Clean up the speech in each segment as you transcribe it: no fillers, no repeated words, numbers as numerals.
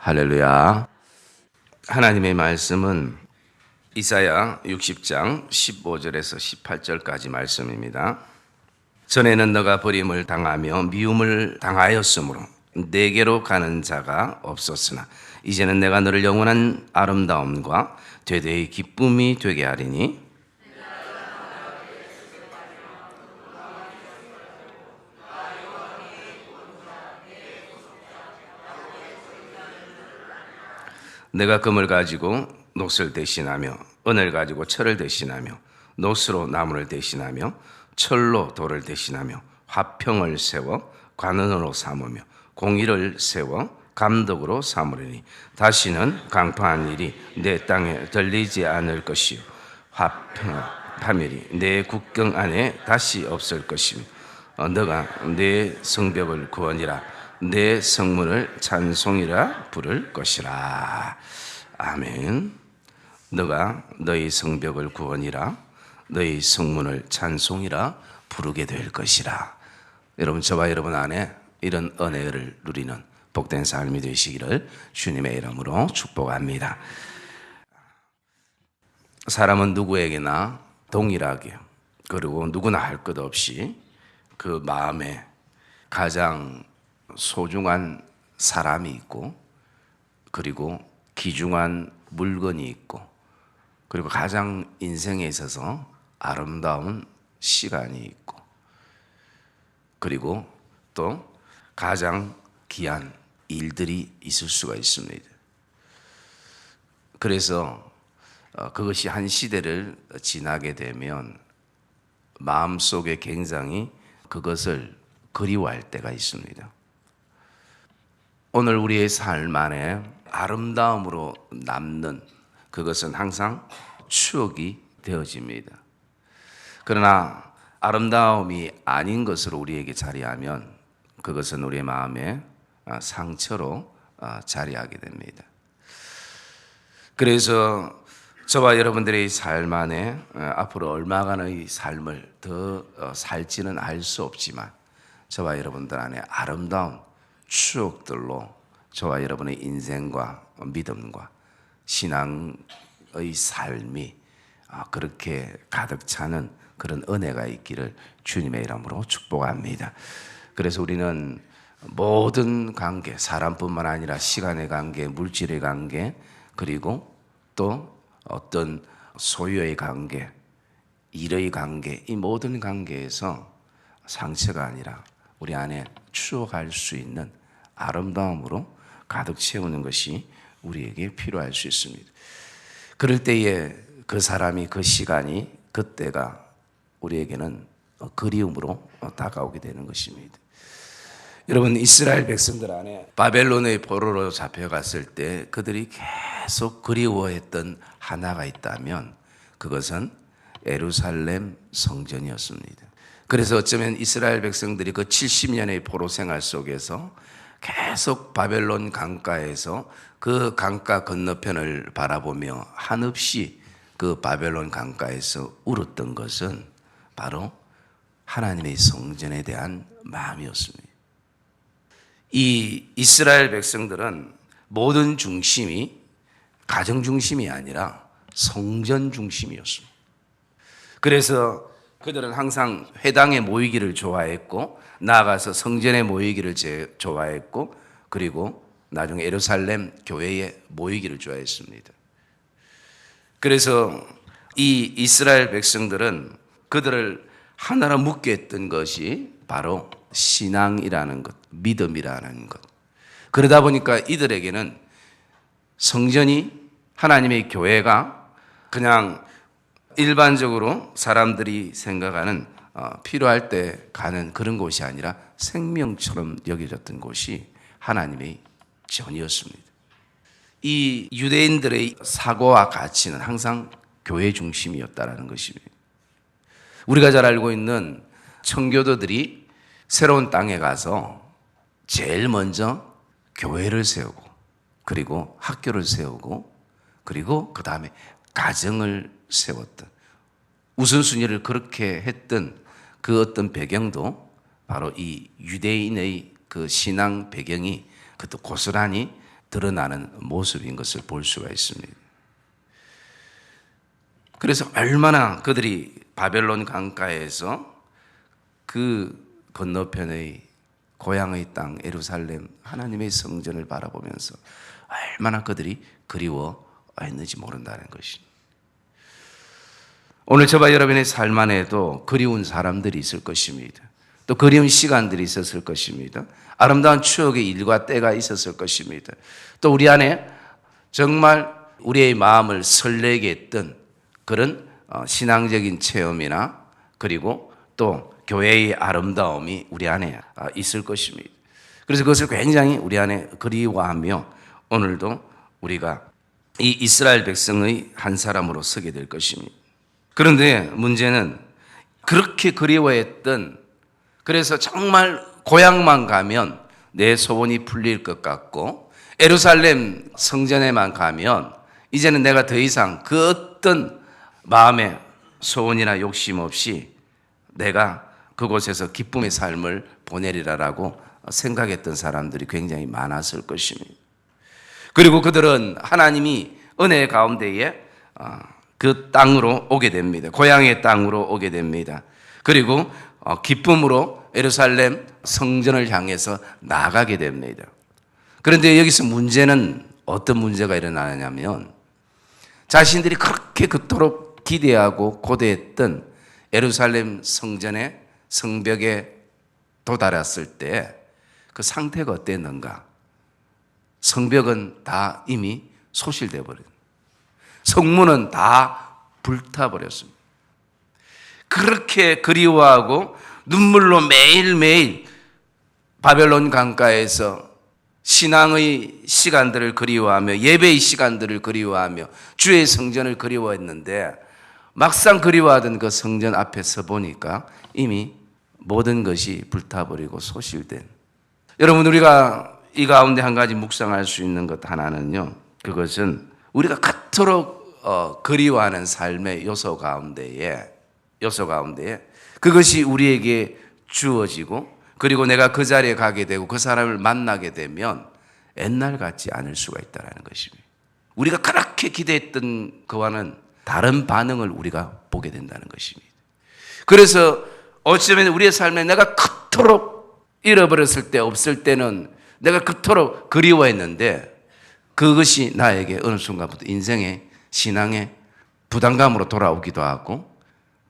할렐루야. 하나님의 말씀은 이사야 60장 15절에서 18절까지 말씀입니다. 전에는 너가 버림을 당하며 미움을 당하였으므로 내게로 가는 자가 없었으나 이제는 내가 너를 영원한 아름다움과 되되의 기쁨이 되게 하리니 내가 금을 가지고 녹을 대신하며 은을 가지고 철을 대신하며 노스로 나무를 대신하며 철로 돌을 대신하며 화평을 세워 관원으로 삼으며 공의를 세워 감독으로 삼으리니 다시는 강파한 일이 내 땅에 들리지 않을 것이요 파멸이 내 국경 안에 다시 없을 것이며 너가 내 성벽을 구원이라 내 성문을 찬송이라 부를 것이라. 아멘. 너가 너희 성벽을 구원이라 너희 성문을 찬송이라 부르게 될 것이라. 여러분, 저와 여러분 안에 이런 은혜를 누리는 복된 삶이 되시기를 주님의 이름으로 축복합니다. 사람은 누구에게나 동일하게 그리고 누구나 할 것 없이 그 마음에 가장 소중한 사람이 있고 그리고 귀중한 물건이 있고 그리고 가장 인생에 있어서 아름다운 시간이 있고 그리고 또 가장 귀한 일들이 있을 수가 있습니다. 그래서 그것이 한 시대를 지나게 되면 마음속에 굉장히 그것을 그리워할 때가 있습니다. 오늘 우리의 삶 안에 아름다움으로 남는 그것은 항상 추억이 되어집니다. 그러나 아름다움이 아닌 것으로 우리에게 자리하면 그것은 우리의 마음에 상처로 자리하게 됩니다. 그래서 저와 여러분들의 삶 안에 앞으로 얼마간의 삶을 더 살지는 알 수 없지만 저와 여러분들 안에 아름다운 추억들로 저와 여러분의 인생과 믿음과 신앙의 삶이 그렇게 가득 차는 그런 은혜가 있기를 주님의 이름으로 축복합니다. 그래서 우리는 모든 관계, 사람뿐만 아니라 시간의 관계, 물질의 관계, 그리고 또 어떤 소유의 관계, 일의 관계, 이 모든 관계에서 상처가 아니라 우리 안에 추억할 수 있는 아름다움으로 가득 채우는 것이 우리에게 필요할 수 있습니다. 그럴 때에 그 사람이, 그 시간이, 그때가 우리에게는 그리움으로 다가오게 되는 것입니다. 여러분, 이스라엘 백성들 안에 바벨론의 포로로 잡혀갔을 때 그들이 계속 그리워했던 하나가 있다면 그것은 예루살렘 성전이었습니다. 그래서 어쩌면 이스라엘 백성들이 그 70년의 포로 생활 속에서 계속 바벨론 강가에서 그 강가 건너편을 바라보며 한없이 그 바벨론 강가에서 울었던 것은 바로 하나님의 성전에 대한 마음이었습니다. 이 이스라엘 백성들은 모든 중심이 가정 중심이 아니라 성전 중심이었습니다. 그래서 그들은 항상 회당에 모이기를 좋아했고 나아가서 성전에 모이기를 좋아했고 그리고 나중에 예루살렘 교회에 모이기를 좋아했습니다. 그래서 이 이스라엘 백성들은 그들을 하나로 묶게 했던 것이 바로 신앙이라는 것, 믿음이라는 것. 그러다 보니까 이들에게는 성전이, 하나님의 교회가 그냥 일반적으로 사람들이 생각하는 필요할 때 가는 그런 곳이 아니라 생명처럼 여겨졌던 곳이 하나님의 전이었습니다. 이 유대인들의 사고와 가치는 항상 교회 중심이었다는 것입니다. 우리가 잘 알고 있는 청교도들이 새로운 땅에 가서 제일 먼저 교회를 세우고 그리고 학교를 세우고 그리고 그 다음에 가정을 세웠던 우선순위를 그렇게 했던 그 어떤 배경도 바로 이 유대인의 그 신앙 배경이 그것도 고스란히 드러나는 모습인 것을 볼 수가 있습니다. 그래서 얼마나 그들이 바벨론 강가에서 그 건너편의 고향의 땅 예루살렘 하나님의 성전을 바라보면서 얼마나 그들이 그리워했는지 모른다는 것입니다. 오늘 저와 여러분의 삶 안에도 그리운 사람들이 있을 것입니다. 또 그리운 시간들이 있었을 것입니다. 아름다운 추억의 일과 때가 있었을 것입니다. 또 우리 안에 정말 우리의 마음을 설레게 했던 그런 신앙적인 체험이나 그리고 또 교회의 아름다움이 우리 안에 있을 것입니다. 그래서 그것을 굉장히 우리 안에 그리워하며 오늘도 우리가 이 이스라엘 백성의 한 사람으로 서게 될 것입니다. 그런데 문제는 그렇게 그리워했던, 그래서 정말 고향만 가면 내 소원이 풀릴 것 같고 예루살렘 성전에만 가면 이제는 내가 더 이상 그 어떤 마음의 소원이나 욕심 없이 내가 그곳에서 기쁨의 삶을 보내리라라고 생각했던 사람들이 굉장히 많았을 것입니다. 그리고 그들은 하나님이 은혜 가운데에 그 땅으로 오게 됩니다. 고향의 땅으로 오게 됩니다. 그리고 기쁨으로 예루살렘 성전을 향해서 나가게 됩니다. 그런데 여기서 문제는 어떤 문제가 일어나냐면 자신들이 그렇게 그토록 기대하고 고대했던 예루살렘 성전의 성벽에 도달했을 때 그 상태가 어땠는가? 성벽은 다 이미 소실되어 버렸습니다. 성문은 다 불타버렸습니다. 그렇게 그리워하고 눈물로 매일매일 바벨론 강가에서 신앙의 시간들을 그리워하며 예배의 시간들을 그리워하며 주의 성전을 그리워했는데 막상 그리워하던 그 성전 앞에 서 보니까 이미 모든 것이 불타버리고 소실된, 여러분 우리가 이 가운데 한 가지 묵상할 수 있는 것 하나는요, 그것은 우리가 그토록 그리워하는 삶의 요소 가운데에 그것이 우리에게 주어지고 그리고 내가 그 자리에 가게 되고 그 사람을 만나게 되면 옛날 같지 않을 수가 있다는 것입니다. 우리가 그렇게 기대했던 그와는 다른 반응을 우리가 보게 된다는 것입니다. 그래서 어쩌면 우리의 삶에 내가 그토록 잃어버렸을 때, 없을 때는 내가 그토록 그리워했는데 그것이 나에게 어느 순간부터 인생의 신앙의 부담감으로 돌아오기도 하고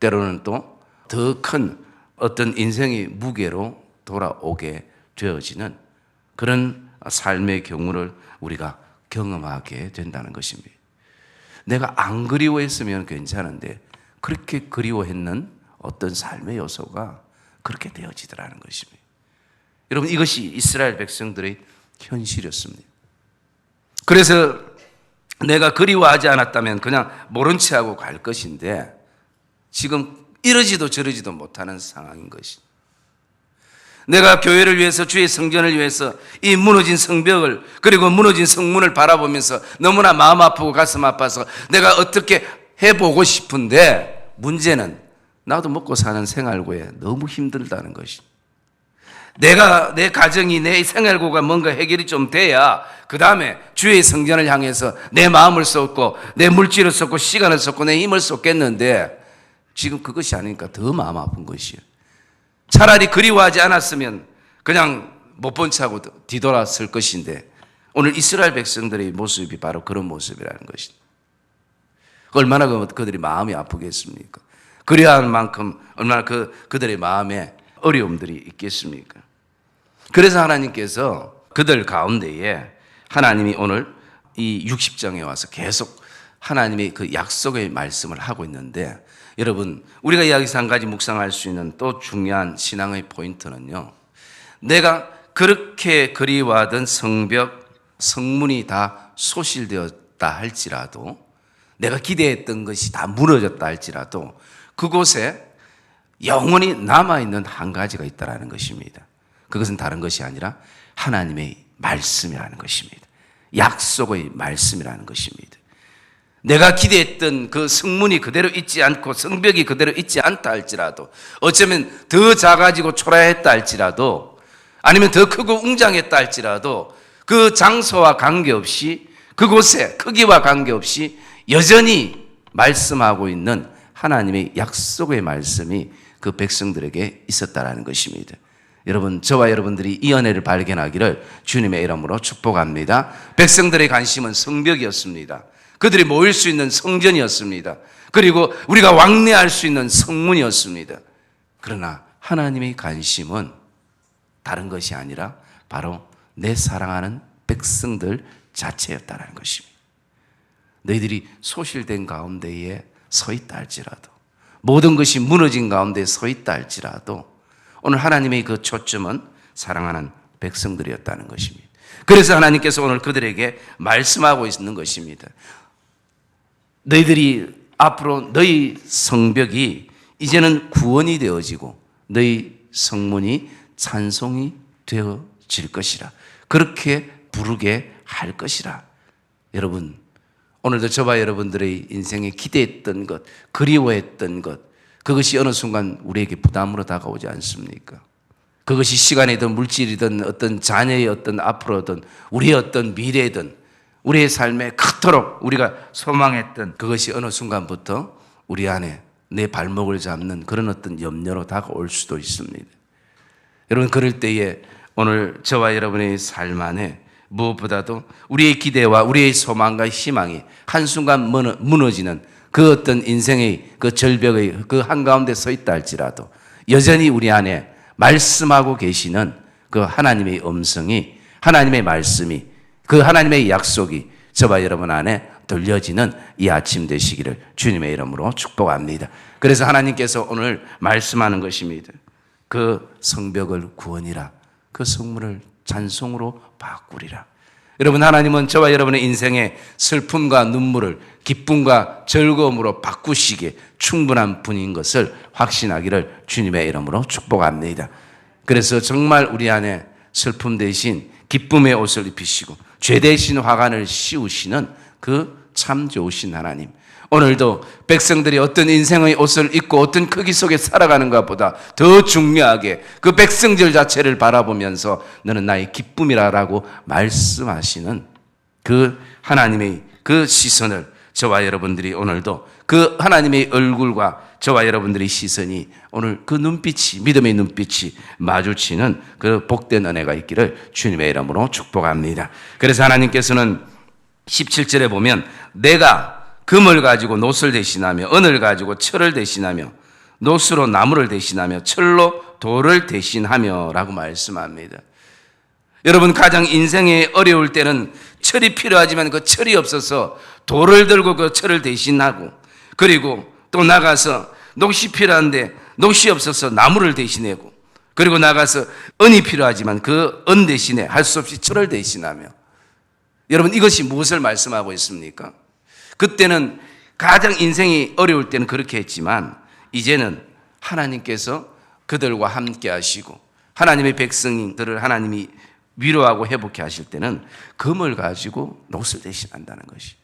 때로는 또 더 큰 어떤 인생의 무게로 돌아오게 되어지는 그런 삶의 경우를 우리가 경험하게 된다는 것입니다. 내가 안 그리워했으면 괜찮은데 그렇게 그리워했는 어떤 삶의 요소가 그렇게 되어지더라는 것입니다. 여러분 이것이 이스라엘 백성들의 현실이었습니다. 그래서 내가 그리워하지 않았다면 그냥 모른 채 하고 갈 것인데 지금 이러지도 저러지도 못하는 상황인 것이, 내가 교회를 위해서 주의 성전을 위해서 이 무너진 성벽을 그리고 무너진 성문을 바라보면서 너무나 마음 아프고 가슴 아파서 내가 어떻게 해보고 싶은데 문제는 나도 먹고 사는 생활고에 너무 힘들다는 것이, 내가 내 가정이 내 생활고가 뭔가 해결이 좀 돼야 그 다음에 주의 성전을 향해서 내 마음을 쏟고 내 물질을 쏟고 시간을 쏟고 내 힘을 쏟겠는데 지금 그것이 아니니까 더 마음 아픈 것이에요. 차라리 그리워하지 않았으면 그냥 못 본 척하고 뒤돌았을 것인데 오늘 이스라엘 백성들의 모습이 바로 그런 모습이라는 것입니다. 얼마나 그들이 마음이 아프겠습니까? 그래야 할 만큼 얼마나 그들의 마음에 어려움들이 있겠습니까? 그래서 하나님께서 그들 가운데에 하나님이 오늘 이 60장에 와서 계속 하나님의 그 약속의 말씀을 하고 있는데, 여러분 우리가 여기서 한 가지 묵상할 수 있는 또 중요한 신앙의 포인트는요, 내가 그렇게 그리워하던 성벽, 성문이 다 소실되었다 할지라도, 내가 기대했던 것이 다 무너졌다 할지라도 그곳에 영원히 남아있는 한 가지가 있다는 것입니다. 그것은 다른 것이 아니라 하나님의 말씀이라는 것입니다. 약속의 말씀이라는 것입니다. 내가 기대했던 그 성문이 그대로 있지 않고 성벽이 그대로 있지 않다 할지라도, 어쩌면 더 작아지고 초라했다 할지라도, 아니면 더 크고 웅장했다 할지라도 그 장소와 관계없이, 그곳의 크기와 관계없이 여전히 말씀하고 있는 하나님의 약속의 말씀이 그 백성들에게 있었다라는 것입니다. 여러분, 저와 여러분들이 이 은혜를 발견하기를 주님의 이름으로 축복합니다. 백성들의 관심은 성벽이었습니다. 그들이 모일 수 있는 성전이었습니다. 그리고 우리가 왕래할 수 있는 성문이었습니다. 그러나 하나님의 관심은 다른 것이 아니라 바로 내 사랑하는 백성들 자체였다는 것입니다. 너희들이 소실된 가운데에 서 있다 할지라도, 모든 것이 무너진 가운데 서 있다 할지라도 오늘 하나님의 그 초점은 사랑하는 백성들이었다는 것입니다. 그래서 하나님께서 오늘 그들에게 말씀하고 있는 것입니다. 너희들이 앞으로 너희 성벽이 이제는 구원이 되어지고 너희 성문이 찬송이 되어질 것이라. 그렇게 부르게 할 것이라. 여러분, 오늘도 저와 여러분들의 인생에 기대했던 것, 그리워했던 것, 그것이 어느 순간 우리에게 부담으로 다가오지 않습니까? 그것이 시간이든 물질이든 어떤 자녀의 어떤 앞으로든 우리의 어떤 미래든 우리의 삶에 그토록 우리가 소망했던 그것이 어느 순간부터 우리 안에 내 발목을 잡는 그런 어떤 염려로 다가올 수도 있습니다. 여러분, 그럴 때에 오늘 저와 여러분의 삶 안에 무엇보다도 우리의 기대와 우리의 소망과 희망이 한순간 무너지는 그 어떤 인생의 그 절벽의 그 한가운데 서 있다 할지라도 여전히 우리 안에 말씀하고 계시는 그 하나님의 음성이, 하나님의 말씀이, 그 하나님의 약속이 저와 여러분 안에 들려지는 이 아침 되시기를 주님의 이름으로 축복합니다. 그래서 하나님께서 오늘 말씀하는 것입니다. 그 성벽을 구원이라, 그 성문을 찬송으로 바꾸리라. 여러분, 하나님은 저와 여러분의 인생의 슬픔과 눈물을 기쁨과 즐거움으로 바꾸시기에 충분한 분인 것을 확신하기를 주님의 이름으로 축복합니다. 그래서 정말 우리 안에 슬픔 대신 기쁨의 옷을 입히시고 죄 대신 화관을 씌우시는 그 참 좋으신 하나님, 오늘도 백성들이 어떤 인생의 옷을 입고 어떤 크기 속에 살아가는 것보다 더 중요하게 그 백성들 자체를 바라보면서 너는 나의 기쁨이라고 말씀하시는 그 하나님의 그 시선을 저와 여러분들이 오늘도 그 하나님의 얼굴과 저와 여러분들의 시선이 오늘 그 눈빛이, 믿음의 눈빛이 마주치는 그 복된 은혜가 있기를 주님의 이름으로 축복합니다. 그래서 하나님께서는 17절에 보면 내가 금을 가지고 놋을 대신하며 은을 가지고 철을 대신하며 놋으로 나무를 대신하며 철로 돌을 대신하며 라고 말씀합니다. 여러분, 가장 인생에 어려울 때는 철이 필요하지만 그 철이 없어서 돌을 들고 그 철을 대신하고, 그리고 또 나가서 놋이 필요한데 놋이 없어서 나무를 대신하고, 그리고 나가서 은이 필요하지만 그 은 대신에 할 수 없이 철을 대신하며. 여러분, 이것이 무엇을 말씀하고 있습니까? 그때는 가장 인생이 어려울 때는 그렇게 했지만 이제는 하나님께서 그들과 함께 하시고 하나님의 백성들을 하나님이 위로하고 회복해 하실 때는 금을 가지고 놋을 대신한다는 것이,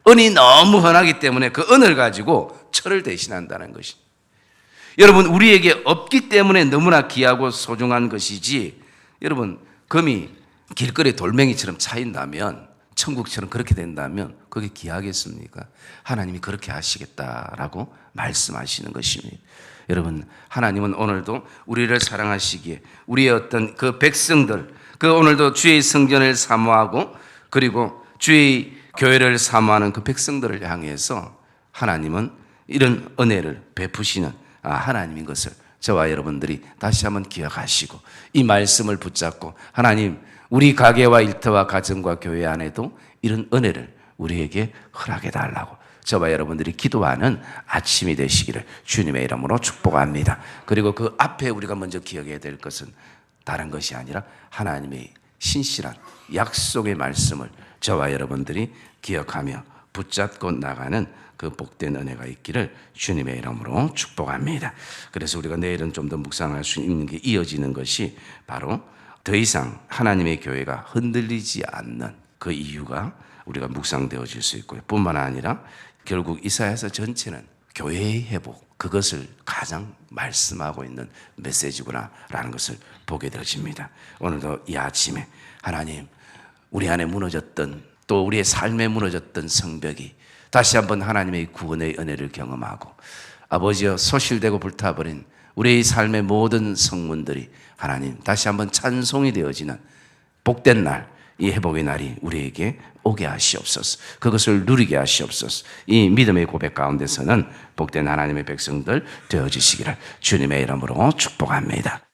은이 너무 흔하기 때문에 그 은을 가지고 철을 대신한다는 것이. 여러분, 우리에게 없기 때문에 너무나 귀하고 소중한 것이지, 여러분, 금이 길거리 돌멩이처럼 차인다면, 천국처럼 그렇게 된다면 그게 귀하겠습니까? 하나님이 그렇게 하시겠다라고 말씀하시는 것입니다. 여러분, 하나님은 오늘도 우리를 사랑하시기에 우리의 어떤 그 백성들, 그 오늘도 주의 성전을 사모하고 그리고 주의 교회를 사모하는 그 백성들을 향해서 하나님은 이런 은혜를 베푸시는 하나님인 것을 저와 여러분들이 다시 한번 기억하시고 이 말씀을 붙잡고 하나님, 우리 가게와 일터와 가정과 교회 안에도 이런 은혜를 우리에게 허락해 달라고 저와 여러분들이 기도하는 아침이 되시기를 주님의 이름으로 축복합니다. 그리고 그 앞에 우리가 먼저 기억해야 될 것은 다른 것이 아니라 하나님의 신실한 약속의 말씀을 저와 여러분들이 기억하며 붙잡고 나가는 그 복된 은혜가 있기를 주님의 이름으로 축복합니다. 그래서 우리가 내일은 좀 더 묵상할 수 있는 게 이어지는 것이 바로 더 이상 하나님의 교회가 흔들리지 않는 그 이유가 우리가 묵상되어질 수 있고요. 뿐만 아니라 결국 이사야서 전체는 교회의 회복, 그것을 가장 말씀하고 있는 메시지구나라는 것을 보게 되어집니다. 오늘도 이 아침에 하나님, 우리 안에 무너졌던, 또 우리의 삶에 무너졌던 성벽이 다시 한번 하나님의 구원의 은혜를 경험하고, 아버지여 소실되고 불타버린 우리의 삶의 모든 성문들이 하나님 다시 한번 찬송이 되어지는 복된 날, 이 회복의 날이 우리에게 오게 하시옵소서. 그것을 누리게 하시옵소서. 이 믿음의 고백 가운데서는 복된 하나님의 백성들 되어지시기를 주님의 이름으로 축복합니다.